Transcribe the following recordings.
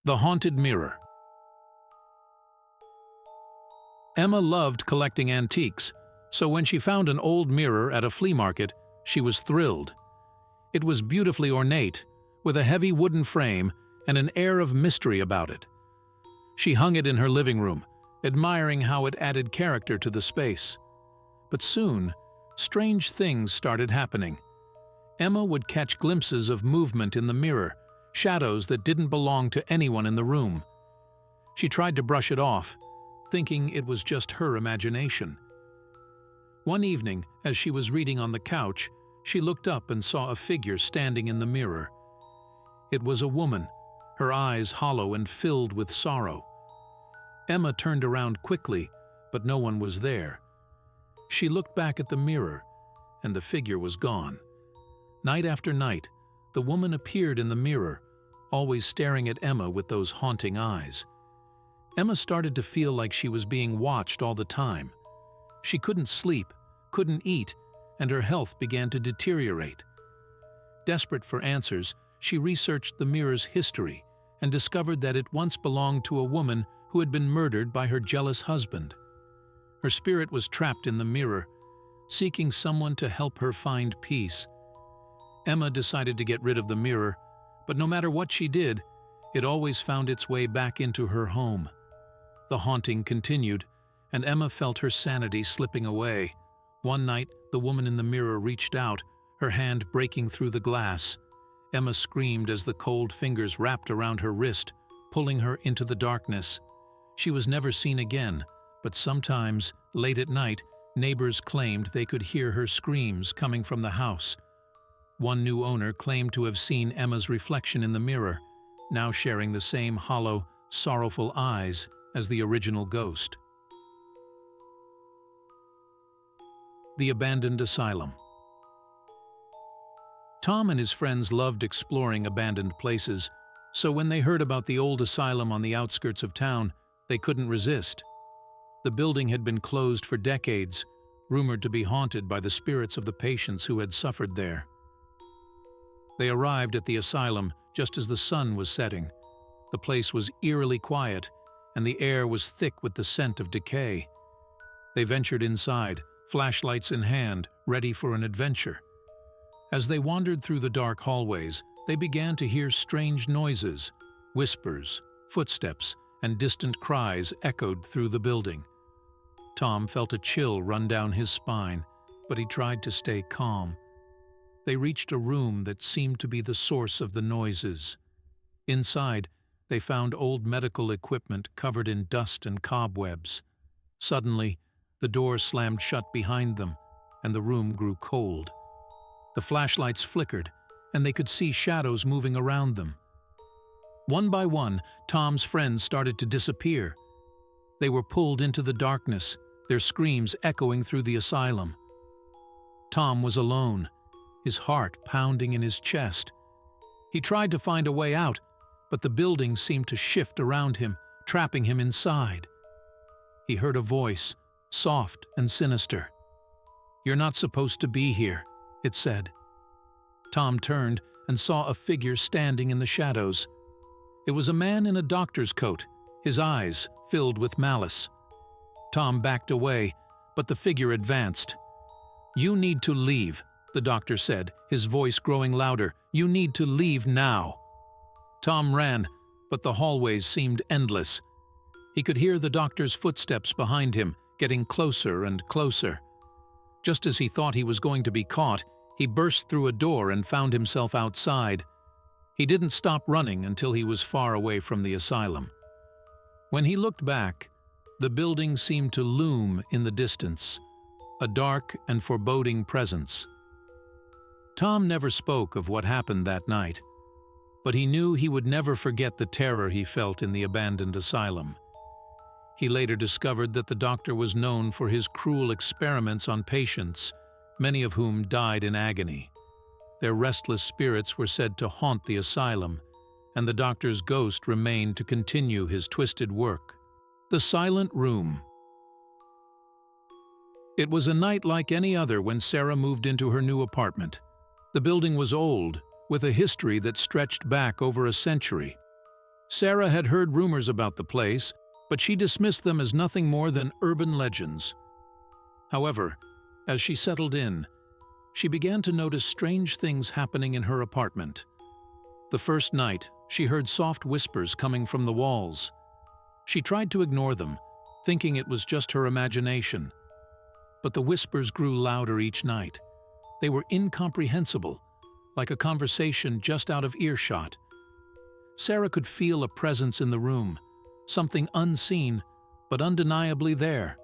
The Haunted Mirror. Emma loved collecting antiques, so when she found an old mirror at a flea market, she was thrilled. It was beautifully ornate, with a heavy wooden frame and an air of mystery about it. She hung it in her living room, admiring how it added character to the space. But soon, strange things started happening. Emma would catch glimpses of movement in the mirror, shadows that didn't belong to anyone in the room. She tried to brush it off, thinking it was just her imagination. One evening, as she was reading on the couch, she looked up and saw a figure standing in the mirror. It was a woman, her eyes hollow and filled with sorrow. Emma turned around quickly, but no one was there. She looked back at the mirror, and the figure was gone. Night after night, the woman appeared in the mirror, always staring at Emma with those haunting eyes. Emma started to feel like she was being watched all the time. She couldn't sleep, couldn't eat, and her health began to deteriorate. Desperate for answers, she researched the mirror's history and discovered that it once belonged to a woman who had been murdered by her jealous husband. Her spirit was trapped in the mirror, seeking someone to help her find peace. Emma decided to get rid of the mirror, but no matter what she did, it always found its way back into her home. The haunting continued, and Emma felt her sanity slipping away. One night, the woman in the mirror reached out, her hand breaking through the glass. Emma screamed as the cold fingers wrapped around her wrist, pulling her into the darkness. She was never seen again, but sometimes, late at night, neighbors claimed they could hear her screams coming from the house. One new owner claimed to have seen Emma's reflection in the mirror, now sharing the same hollow, sorrowful eyes as the original ghost. The Abandoned Asylum. Tom and his friends loved exploring abandoned places, so when they heard about the old asylum on the outskirts of town, they couldn't resist. The building had been closed for decades, rumored to be haunted by the spirits of the patients who had suffered there. They arrived at the asylum just as the sun was setting. The place was eerily quiet, and the air was thick with the scent of decay. They ventured inside, flashlights in hand, ready for an adventure. As they wandered through the dark hallways, they began to hear strange noises. Whispers, footsteps, and distant cries echoed through the building. Tom felt a chill run down his spine, but he tried to stay calm. They reached a room that seemed to be the source of the noises. Inside, they found old medical equipment covered in dust and cobwebs. Suddenly, the door slammed shut behind them, and the room grew cold. The flashlights flickered, and they could see shadows moving around them. One by one, Tom's friends started to disappear. They were pulled into the darkness, their screams echoing through the asylum. Tom was alone, his heart pounding in his chest. He tried to find a way out, but the building seemed to shift around him, trapping him inside. He heard a voice, soft and sinister. "You're not supposed to be here," it said. Tom turned and saw a figure standing in the shadows. It was a man in a doctor's coat, his eyes filled with malice. Tom backed away, but the figure advanced. "You need to leave," the doctor said, his voice growing louder. "You need to leave now." Tom ran, but the hallways seemed endless. He could hear the doctor's footsteps behind him, getting closer and closer. Just as he thought he was going to be caught, he burst through a door and found himself outside. He didn't stop running until he was far away from the asylum. When he looked back, the building seemed to loom in the distance, a dark and foreboding presence. Tom never spoke of what happened that night, but he knew he would never forget the terror he felt in the abandoned asylum. He later discovered that the doctor was known for his cruel experiments on patients, many of whom died in agony. Their restless spirits were said to haunt the asylum, and the doctor's ghost remained to continue his twisted work. The Silent Room. It was a night like any other when Sarah moved into her new apartment. The building was old, with a history that stretched back over a century. Sarah had heard rumors about the place, but she dismissed them as nothing more than urban legends. However, as she settled in, she began to notice strange things happening in her apartment. The first night, she heard soft whispers coming from the walls. She tried to ignore them, thinking it was just her imagination. But the whispers grew louder each night. They were incomprehensible, like a conversation just out of earshot. Sarah could feel a presence in the room, something unseen, but undeniably there.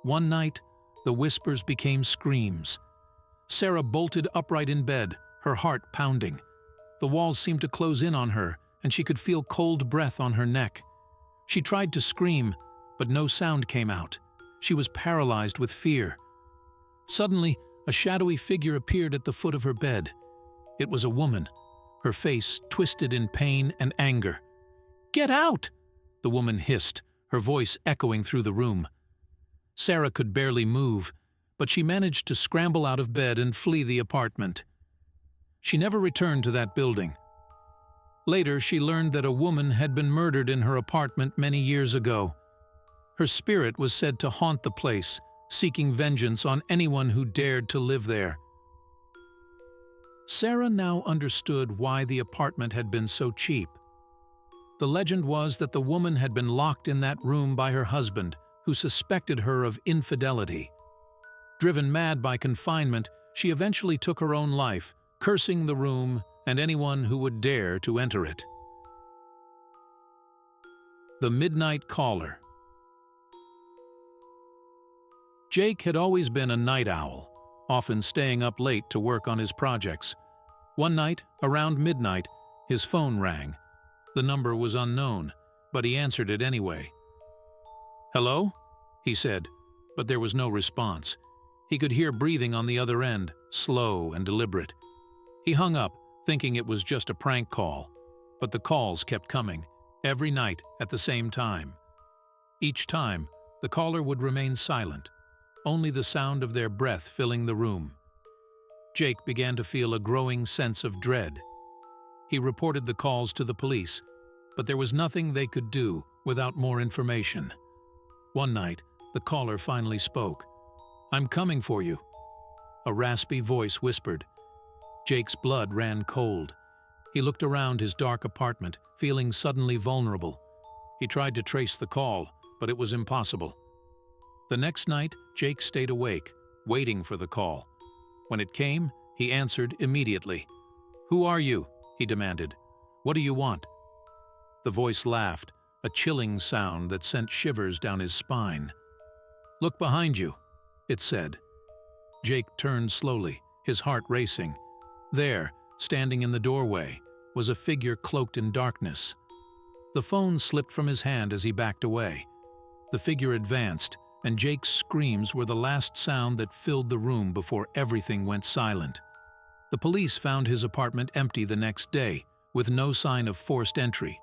One night, the whispers became screams. Sarah bolted upright in bed, her heart pounding. The walls seemed to close in on her, and she could feel cold breath on her neck. She tried to scream, but no sound came out. She was paralyzed with fear. Suddenly, a shadowy figure appeared at the foot of her bed. It was a woman, her face twisted in pain and anger. "Get out!" the woman hissed, her voice echoing through the room. Sarah could barely move, but she managed to scramble out of bed and flee the apartment. She never returned to that building. Later, she learned that a woman had been murdered in her apartment many years ago. Her spirit was said to haunt the place, seeking vengeance on anyone who dared to live there. Sarah now understood why the apartment had been so cheap. The legend was that the woman had been locked in that room by her husband, who suspected her of infidelity. Driven mad by confinement, she eventually took her own life, cursing the room and anyone who would dare to enter it. The Midnight Caller. Jake had always been a night owl, often staying up late to work on his projects. One night, around midnight, his phone rang. The number was unknown, but he answered it anyway. "Hello?" he said, but there was no response. He could hear breathing on the other end, slow and deliberate. He hung up, thinking it was just a prank call, but the calls kept coming, every night at the same time. Each time, the caller would remain silent, only the sound of their breath filling the room. Jake began to feel a growing sense of dread. He reported the calls to the police, but there was nothing they could do without more information. One night, the caller finally spoke. "I'm coming for you," a raspy voice whispered. Jake's blood ran cold. He looked around his dark apartment, feeling suddenly vulnerable. He tried to trace the call, but it was impossible. The next night, Jake stayed awake, waiting for the call. When it came, he answered immediately. "Who are you?" he demanded. "What do you want?" The voice laughed, a chilling sound that sent shivers down his spine. "Look behind you," it said. Jake turned slowly, his heart racing. There, standing in the doorway, was a figure cloaked in darkness. The phone slipped from his hand as he backed away. The figure advanced, and Jake's screams were the last sound that filled the room before everything went silent. The police found his apartment empty the next day, with no sign of forced entry.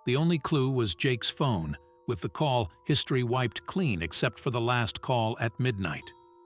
The only clue was Jake's phone, with the call history wiped clean except for the last call at midnight.